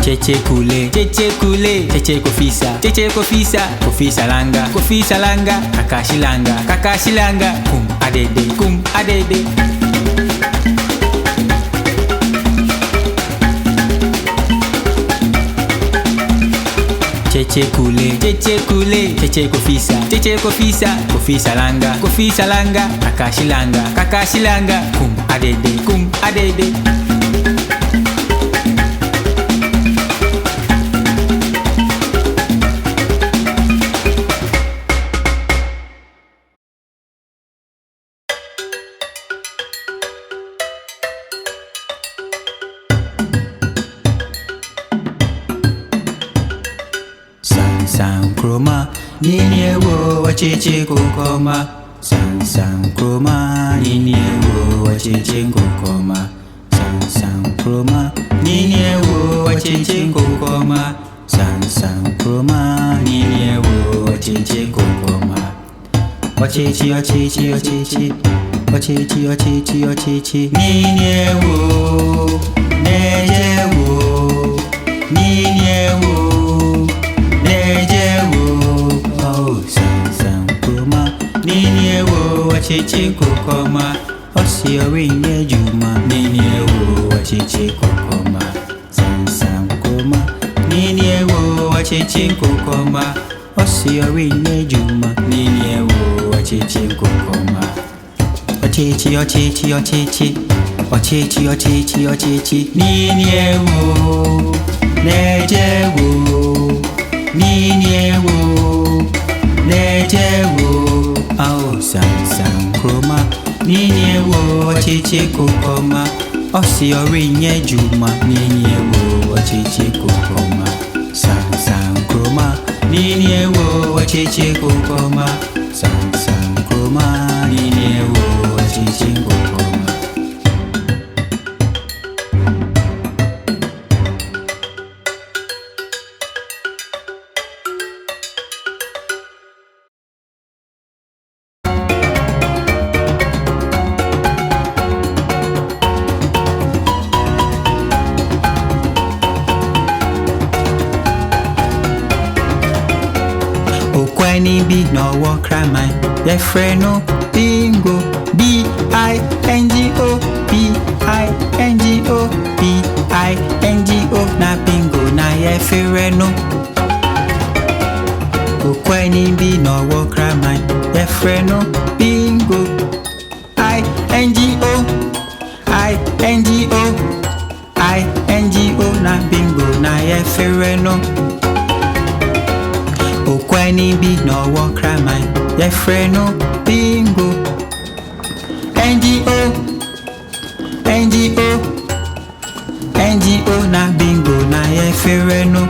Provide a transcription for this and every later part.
cheche kule, cheche kofisa, kofisa langa, kakashi langa, kum adede. Cheche kule, cheche kofisa, kofisa langa, kakashi langa, kum adede. San chroma, nini ewo wacheche kukoma. San chroma, nini ewo wacheche kukoma. San chroma, nini ewo wacheche kukoma. San chroma, nini ewo wacheche kukoma. Wacheche, nini ewo, nejewo, nini ewo. Oh, san chroma, nini ewo wacheche kukoma. Osi orinye juma, nini ewo wacheche kukoma. San chroma, nini ewo wacheche kukoma. Osi orinye juma, nini ewo wacheche kukoma. Ochechi, nini ewo, nejewo. Nini ewo, nejewo. Oh, san chroma, nini ewo wacheche kukoma. Osi orinye juma, nini ewo wacheche kukoma. San chroma, nini ewo wacheche kukoma. San chroma, nini ewo wacheche kukoma. Okweni bi no wo cry my ye friend no bingo bingo na bingo na ye friend no. Okweni bi no wo cry my ye friend no bingo na bingo na ye friend no. Okweni bi no wo cry my ye friend no bingo NGO na bingo na ye friend no.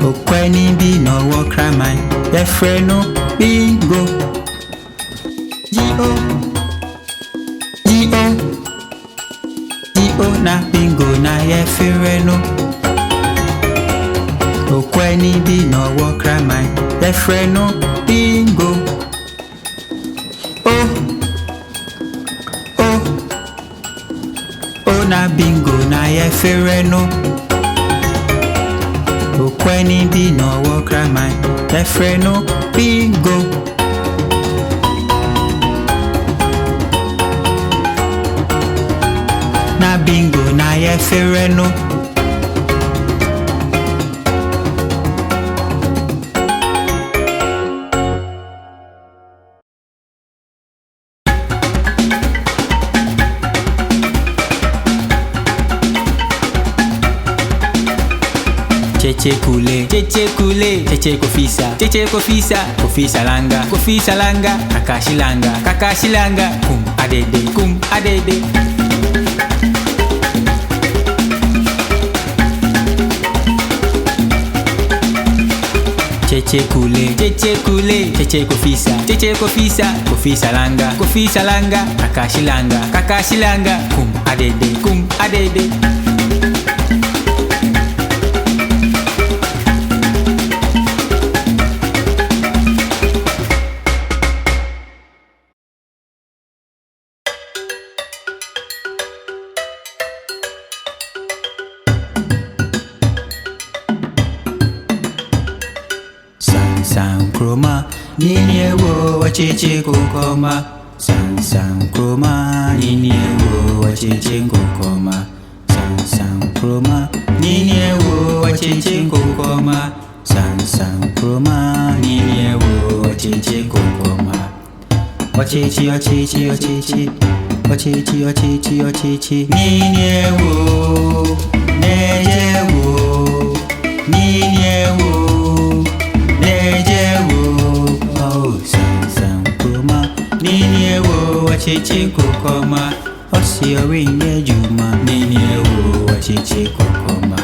Okweni bi no wo cry my ye friend no bingo GO na bingo na ye friend no. Okweni bi no wo cry my ye friend no bingo. Oh na bingo na ye friend no. Okweni bi no wo cry my ye friend no bingo. Na bingo na ye friend no. Cheche kule, cheche kofisa, kofisa langa, kakashi langa, kum adede. Cheche kule, cheche kofisa, kofisa langa, kakashi langa, kum adede. kroma nini ewo wachichi kukoma San kroma nini ewo wachichi kukoma San kroma nini ewo wachichi kukoma San kroma nini ewo wachichi kukoma Wachichi wachichi wachichi Wachichi wachichi wachichi nini ewo nejewo nini ewo nejewo oh san kroma nini ewo wachichi kukoma Osiori nyejuma nini ewo wachichi kukoma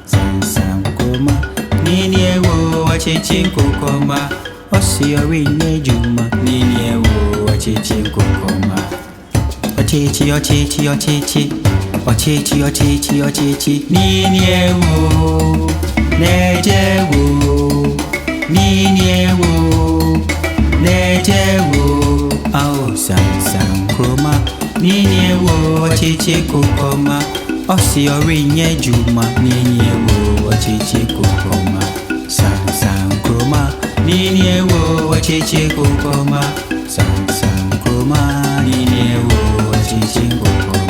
San kroma nini ewo wachichi kukoma Osiori nyejuma nini ewo wachichi kukoma Ochichi ochichi ochichi Ochichi ochichi ochichi nini ewo nejewo nini ewo nejewo oh san kroma nini ewo wachichi kukoma Osiori nyejuma nini ewo wachichi kukoma san kroma nini ewo wachichi kukoma san kroma nini ewo wachichi kukoma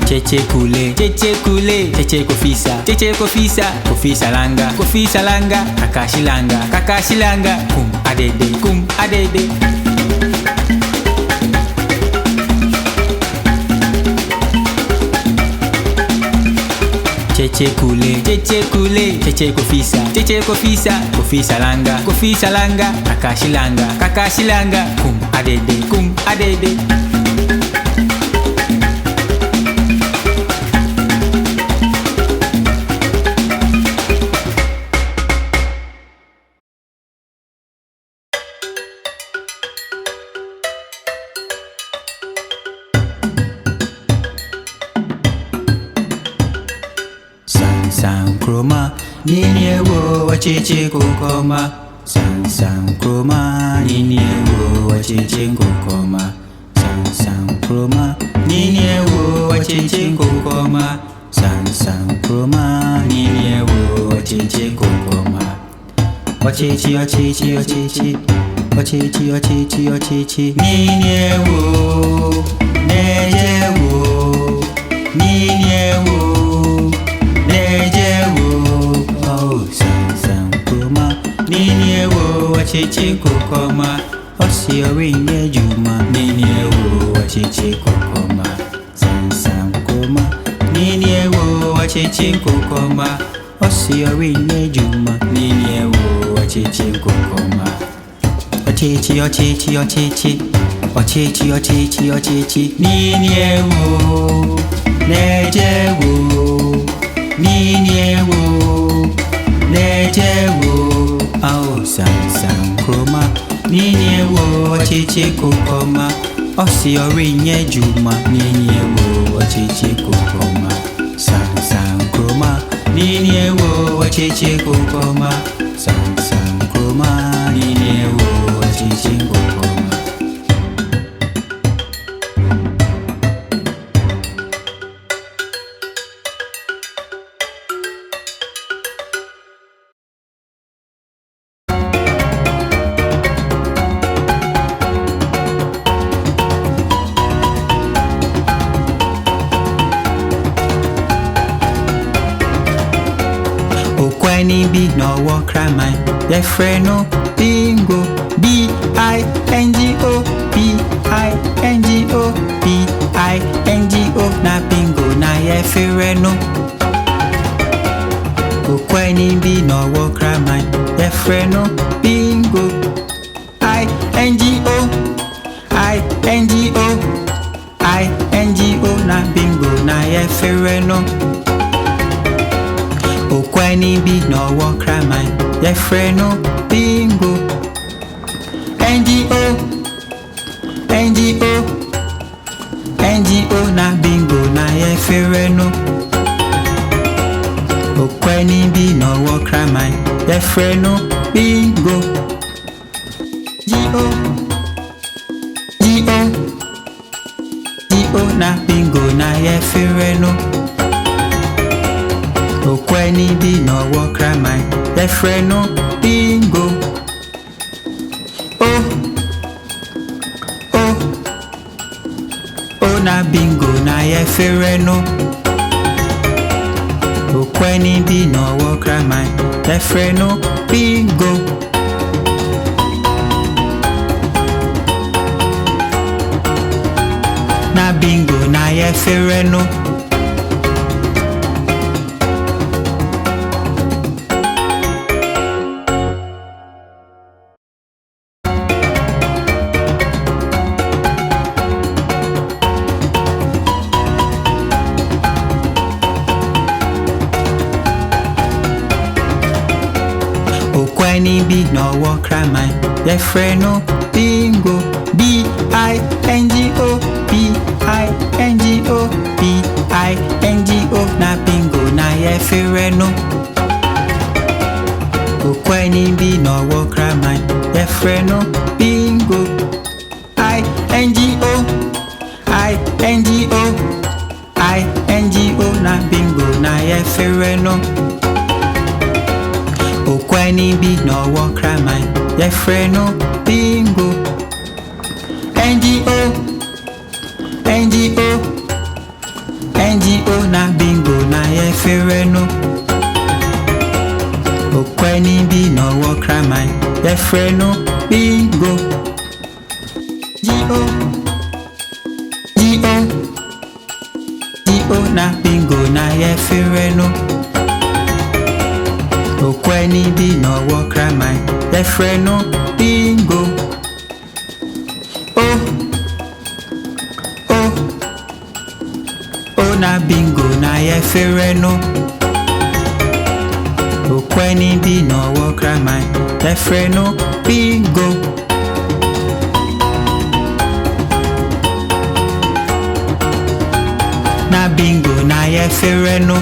Cheche kule, cheche kofisa, kofisa langa, kakashi langa, kum adede. Cheche kule, cheche kofisa, kofisa langa, kakashi langa, kum adede. San kroma nini ewo wachichi kukoma San kroma nini ewo wachichi kukoma San kroma nini ewo wachichi kukoma San kroma nini ewo wachichi kukoma Wachichi wachichi wachichi Wachichi wachichi wachichi nini ewo nejewo nini ewo nejewo oh san kroma nini ewo wachichi kukoma Osiori nyejuma nini ewo wachichi kukoma san kroma nini ewo wachichi kukoma Osiori nyejuma nini ewo wachichi kukoma Ochichi ochichi ochichi Ochichi ochichi ochichi nini ewo nejewo nini ewo nejewo oh san kroma nini ewo wachichi kukoma Osiori nyejuma nini ewo wachichi kukoma san kroma nini ewo wachichi kukoma san kroma nini ewo wachichi kukoma Okweni bi no wo cry my ye friend no bingo bingo bingo na bingo na ye friend no Okweni bi no wo cry my ye friend no bingo bingo na bingo na ye friend no Okweni bi no wo cry my ye friend no bingo NGO na bingo na ye friend no Okweni bi no wo kraman, yefre no bingo. G-O, G-O, G-O na bingo na yefre no. Okweni bi no wo kraman, yefre no bingo. Oh, oh, oh na bingo na yefre no. Okweni bi no wo kraman, yefre no bingo. Na bingo na yefre no. Okweni bi no wo kraman, yefre no bingo. B-I-N-G-O, B-I-N-G-O, B-I-N-G-O na bingo na yefre no. Okweni bi no wo kraman, yefre no bingo. I-N-G-O, I-N-G-O, I-N-G-O na bingo na yefre no. Okweni bi no wo kraman, yefre no bingo. N-G-O, N-G-O, N-G-O na bingo na yefre no. Okweni bi no wo kraman, yefre no bingo. G-O, G-O, G-O na bingo na yefre no. Okweni bi no wo kraman, yefre no bingo. Oh, oh, oh na bingo na yefre no. Okweni bi no wo kraman, yefre no bingo. Na bingo na yefre no.